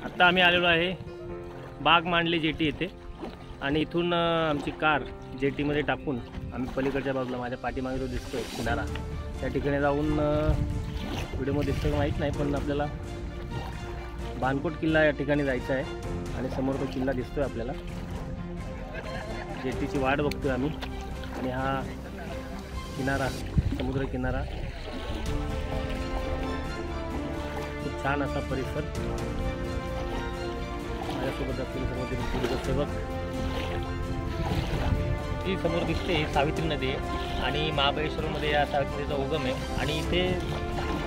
आता आम्ही आलेलो आहे बाग मांडली जेटी येथे आणि इथून आमची कार जेटीमध्ये टाकून आम्ही पलीकडच्या बाजूला माझ्या पाठीमागे जो दिसतोय किनारा त्या ठिकाणी जाऊन व्हिडिओमध्ये दिसतं माहीत नाही, पण आपल्याला बानकोट किल्ला या ठिकाणी जायचं आहे आणि समोर तो किल्ला दिसतोय आपल्याला. जेटीची वाट बघतोय आम्ही आणि हा किनारा समुद्र किनारा खूप छान असा परिसर. माझ्यासोबत असलेले सर्व सेवक. जी समोर दिसते ही सावित्री नदी आहे आणि महाबळेश्वरमध्ये या सावित्री नदीचा उगम आहे आणि इथे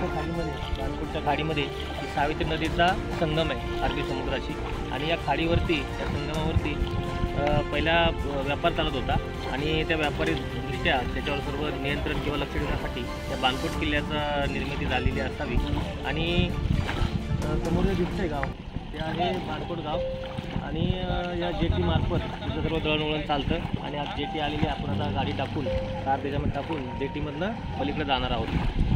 खाडीमध्ये बानकोटच्या खाडीमध्ये ही सावित्री नदीचा संगम आहे अरबी समुद्राशी आणि या खाडीवरती या संगमावरती पहिला व्यापार चालत होता आणि त्या व्यापारी दृष्ट्या त्याच्यावर सर्व नियंत्रण किंवा लक्ष देण्यासाठी त्या बानकोट किल्ल्याचा निर्मिती झालेली असावी. आणि समोर जे दिसतंय गाव ते आहे बानकोट गाव आणि या जेटीमार्फत तिथं सर्व दळणवळण चालतं आणि आज जेटी आलेली आपण आता गाडी टाकून कार त्याच्यामध्ये टाकून जेटीमधनं पलीकडे जाणार आहोत.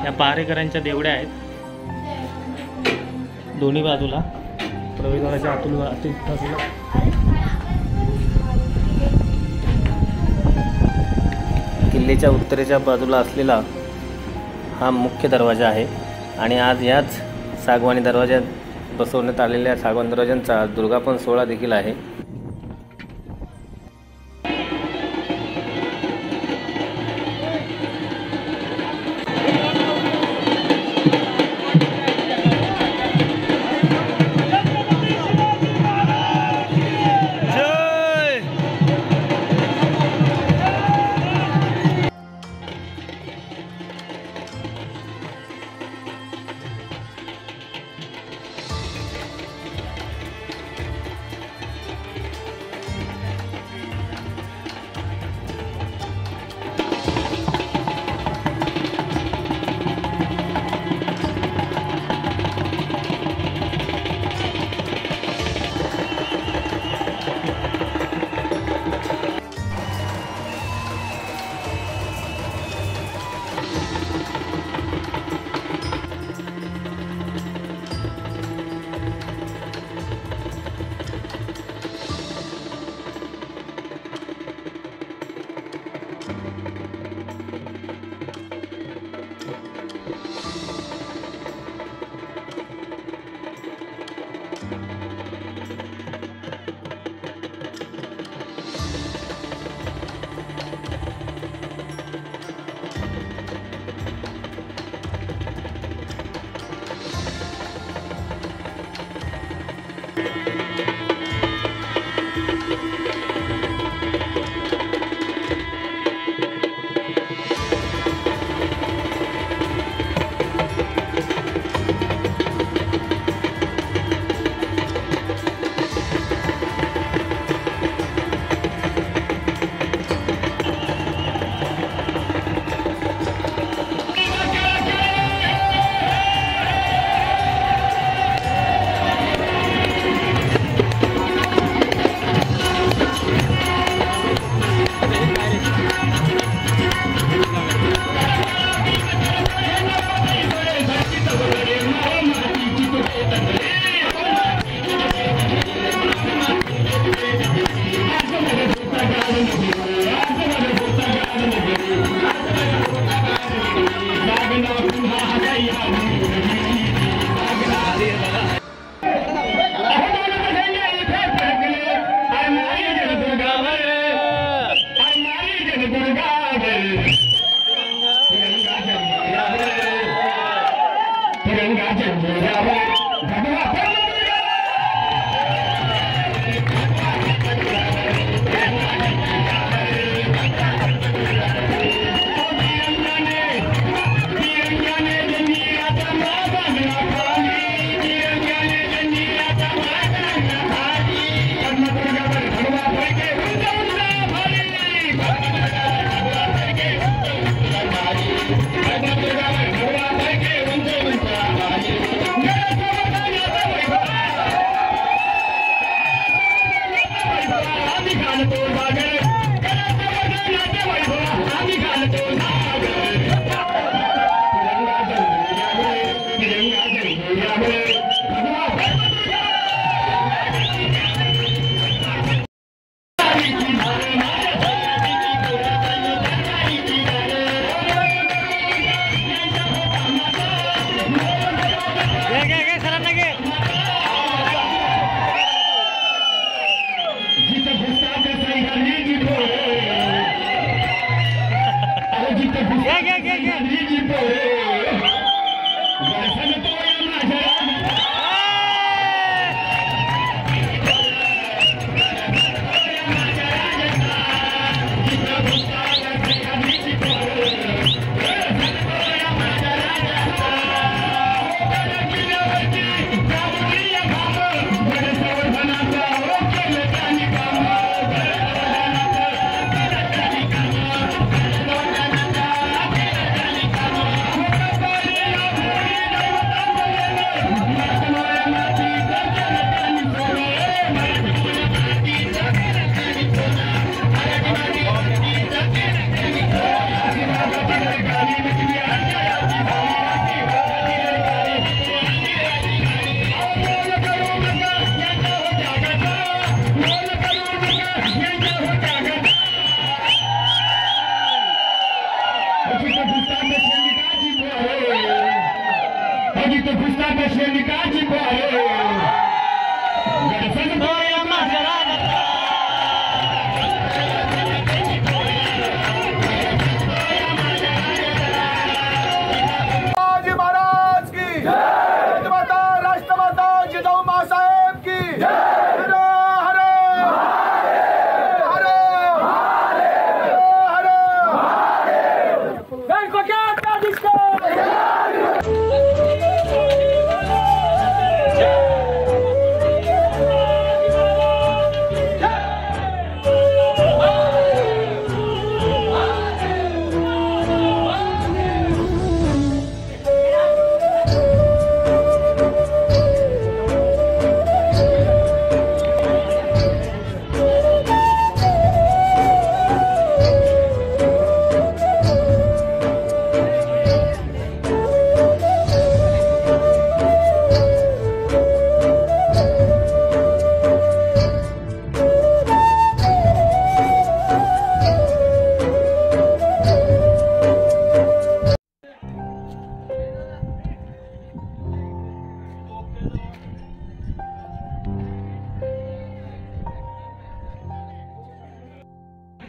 या पहारेकरांच्या देवड्या आहेत दोन्ही बाजूला प्रवेशद्वाराच्या आतून किल्ल्याच्या उत्तरेच्या बाजूला असलेला हा मुख्य दरवाजा आहे आणि आज याच सागवानी दरवाज्यात बसवण्यात आलेल्या सागवानी दरवाजांचा दुर्गापन सोहळा देखील आहे.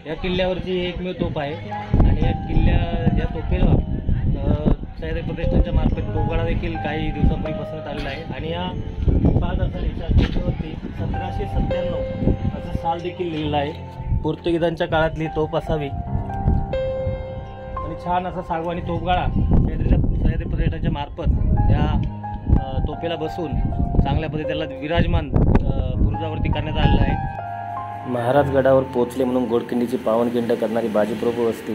या किल्ल्यावरची एकमेव तोफ आहे आणि या तोफेला सह्याद्री प्रतिष्ठानच्या मार्फत तोफगोळा देखील काही दिवसांपूर्वी बसवण्यात आलेला आहे आणि या 5 असालीच्या तोफेवरती 1797 असं साल देखील लिहिलेलं आहे. पोर्तुगीजांच्या काळातली तोफ असावी आणि छान असा सागवानी तोफगाळा सह्याद्री प्रतिष्ठानच्या मार्फत या तोफेला बसून चांगल्या पद्धतीने त्याला विराजमान बुरुजावरती करण्यात आलेला आहे. महाराज गडावर पोचले म्हणून गोडकिंडीची पावनखिंड करणारी बाजीप्रभू असतील,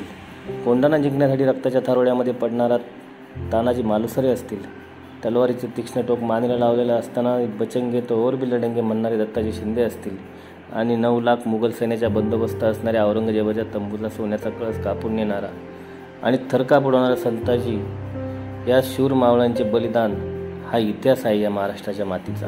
कोंढाणा जिंकण्यासाठी रक्ताच्या थारोळ्यामध्ये पडणारा तानाजी मालुसरे असतील, तलवारीचे तीक्ष्ण टोक मानेला लावलेलं असताना बचंगे तो और भी लढेंगे म्हणणारे दत्ताजी शिंदे असतील आणि 9 लाख मुघल सैन्याच्या बंदोबस्त असणाऱ्या औरंगजेबाच्या तंबूला सोन्याचा कळस कापून नेणारा आणि थरकाप उडवणारा संताजी या शूर मावळ्यांचे बलिदान हा इतिहास आहे या महाराष्ट्राच्या मातीचा.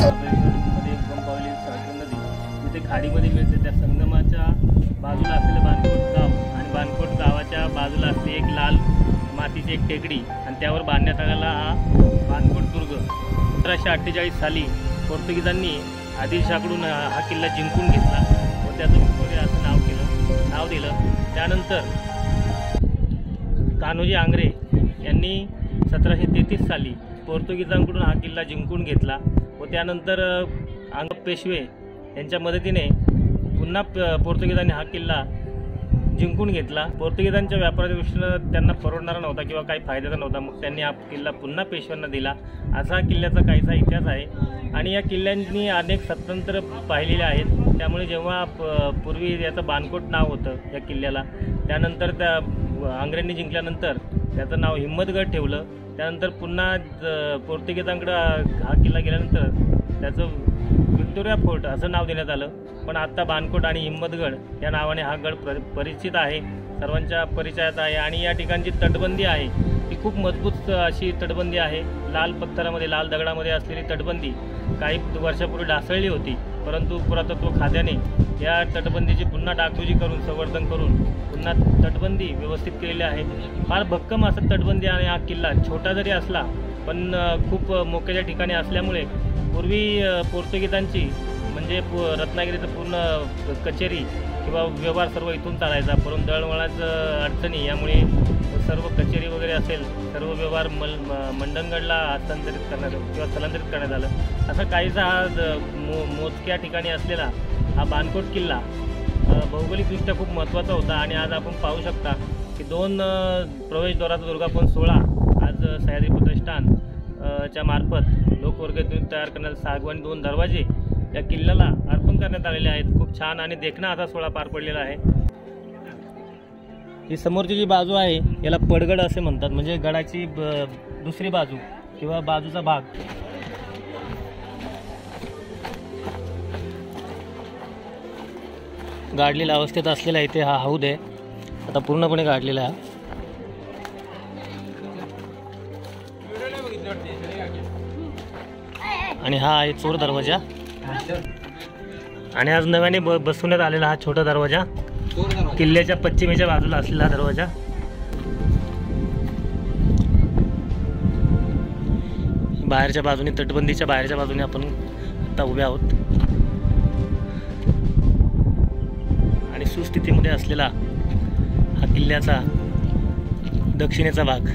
महाबळेश्वरमध्ये उगम पावलेली सावित्री नदी जिथे खाडीमध्ये मिळते, त्या संगमाच्या बाजूला असलेलं बाणकोट गाव आणि बाणकोट गावाच्या बाजूला असलेली एक लाल मातीची एक टेकडी आणि त्यावर बांधण्यात आलेला हा बाणकोट दुर्ग 1748 साली पोर्तुगीजांनी आदिलशाहकडून हा किल्ला जिंकून घेतला व त्याचं विक्टोरिया असं नाव दिलं. त्यानंतर कान्होजी आंग्रे यांनी 1733 साली पोर्तुगीजांकडून हा किल्ला जिंकून घेतला व त्यानंतर पेशवे यांच्या मदतीने पुन्हा पोर्तुगीजांनी हा किल्ला जिंकून घेतला. पोर्तुगीजांच्या व्यापाराच्या दृष्टीनं त्यांना परवडणारा नव्हता किंवा काही फायद्याचा नव्हता, मग त्यांनी हा किल्ला पुन्हा पेशव्यांना दिला. असा किल्ल्याचा काहीसा इतिहास आहे आणि या किल्ल्यांनी अनेक स्वतंत्र पाहिलेले आहेत. त्यामुळे जेव्हा पूर्वी याचं बाणकोट नाव होतं या किल्ल्याला, त्यानंतर त्या आंग्रेंनी जिंकल्यानंतर त्याचं नाव हिम्मतगड ठेवलं. त्यानंतर पुन्हा पोर्तुगीजांकडं हा किल्ला गेल्यानंतर त्याचं विक्टोरिया फोर्ट असं नाव देण्यात आलं. पण आत्ता बाणकोट आणि हिम्मतगड या नावाने हा गड परिचित आहे, सर्वांच्या परिचयात आहे. आणि या ठिकाणची तटबंदी आहे ती खूप मजबूत अशी तटबंदी आहे. लाल पत्थरामध्ये लाल दगडामध्ये असलेली तटबंदी काही वर्षापूर्वी ढासळली होती, परंतु पुरातत्व खात्याने या तटबंदीची पुन्हा डागडुजी करून संवर्धन करून पुन्हा तटबंदी व्यवस्थित केलेली आहे. फार भक्कम असं तटबंदी आणि हा किल्ला छोटा जरी असला पण खूप मोक्याच्या ठिकाणी असल्यामुळे पूर्वी पोर्तुगीजांची म्हणजे रत्नागिरीचं पूर्ण कचेरी किंवा व्यवहार सर्व इथून चालायचा, परंतु दळणवळणाचं अडचणी यामुळे सर्व कचेरी वगैरे असेल सर्व व्यवहार मंडणगडला हस्तांतरित करण्यात किंवा स्थलांतरित करण्यात आलं. असा काहीसा हा मोजक्या ठिकाणी असलेला हा बाणकोट किल्ला भौगोलिकदृष्ट्या खूप महत्त्वाचा होता. आणि आज आपण पाहू शकता की 2 प्रवेशद्वाराचा दुर्गापण 16 आज सह्याद्री प्रतिष्ठान च्या मार्फत लोकवर्गणीतून तयार करण्यात सागवानी 2 दरवाजे या किल्ल्याला अर्पण करण्यात आलेले आहेत. खूप छान आणि देखणा असा सोहळा पार पडलेला आहे. ही समोरची जी बाजू आहे याला पडगड असे म्हणतात, म्हणजे गडाची दुसरी बाजू किंवा बाजूचा भाग. गाडलेल्या अवस्थेत असलेला इथे हा हौद आहे, आता पूर्णपणे गाडलेला आहे. आणि हा आहे चोर दरवाजा आणि आज नव्याने बसवण्यात आलेला हा छोटा दरवाजा, किल्ल्याच्या पश्चिमेच्या बाजूला असलेला दरवाजा. बाहेरच्या बाजूने तटबंदीच्या बाहेरच्या बाजूने आपण आता उभे आहोत आणि सुस्थितीमध्ये असलेला हा किल्ल्याचा दक्षिणेचा भाग.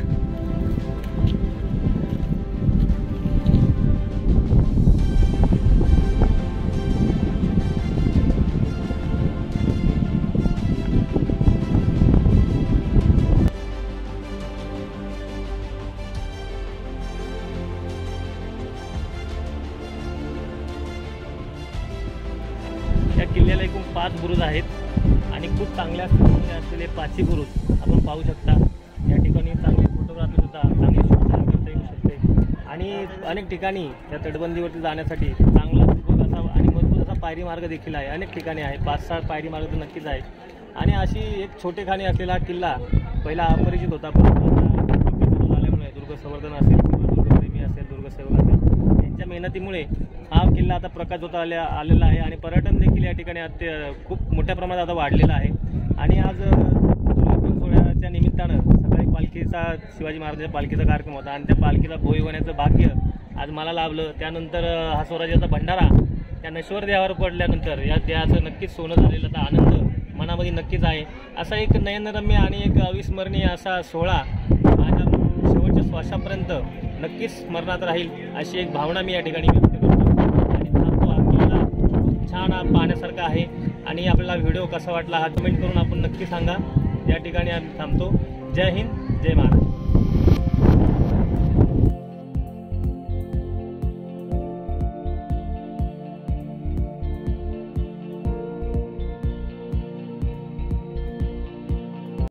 या किल्ल्याला एकूण 5 बुरुज आहेत आणि खूप चांगल्या स्थितीमध्ये असलेले 5ही बुरुज आपण पाहू शकता. या ठिकाणी चांगली फोटोग्राफी सुद्धा चांगली शूट करता येऊ शकते आणि अनेक ठिकाणी या तटबंदीवरती जाण्यासाठी चांगला सुबक असा आणि मजबूत असा पायरी मार्ग देखील आहे. अनेक ठिकाणी आहे, 5-6 पायरी मार्ग तर नक्कीच आहे. आणि अशी एक छोटेखानी असलेला हा किल्ला पहिला अपरिचित होता, पण झाल्यामुळे दुर्ग संवर्धन असेल किंवा दुर्गप्रेमी असेल, दुर्गसेवक असेल यांच्या मेहनतीमुळे हा किल्ला आता प्रकाश होता आलेला आहे आणि पर्यटन देखील या ठिकाणी खूप मोठ्या प्रमाणात आता वाढलेला आहे. आणि आज दुर्गापण सोहळ्याच्या निमित्तानं सकाळी पालखीचा शिवाजी महाराजांच्या पालखीचा कार्यक्रम होता आणि त्या पालखीला भोई होण्याचं भाग्य आज मला लाभलं. त्यानंतर हा स्वराज्याचा भंडारा त्या नश्वर देहावर पडल्यानंतर या देहाचं नक्कीच सोनं झालेला आनंद मनामध्ये नक्कीच आहे. असा एक नयनरम्य आणि एक अविस्मरणीय असा सोहळा माझ्या शेवटच्या श्वासापर्यंत नक्कीच स्मरणात राहील अशी एक भावना मी या ठिकाणी व्यक्त करतो. आणि थांबतो. हा किल्ला खूप छान पाहण्यासारखा आहे आणि आपल्याला व्हिडिओ कसा वाटला हा कमेंट करून आपण नक्की सांगा. या ठिकाणी आम्ही थांबतो. जय हिंद, जय महाराष्ट्र.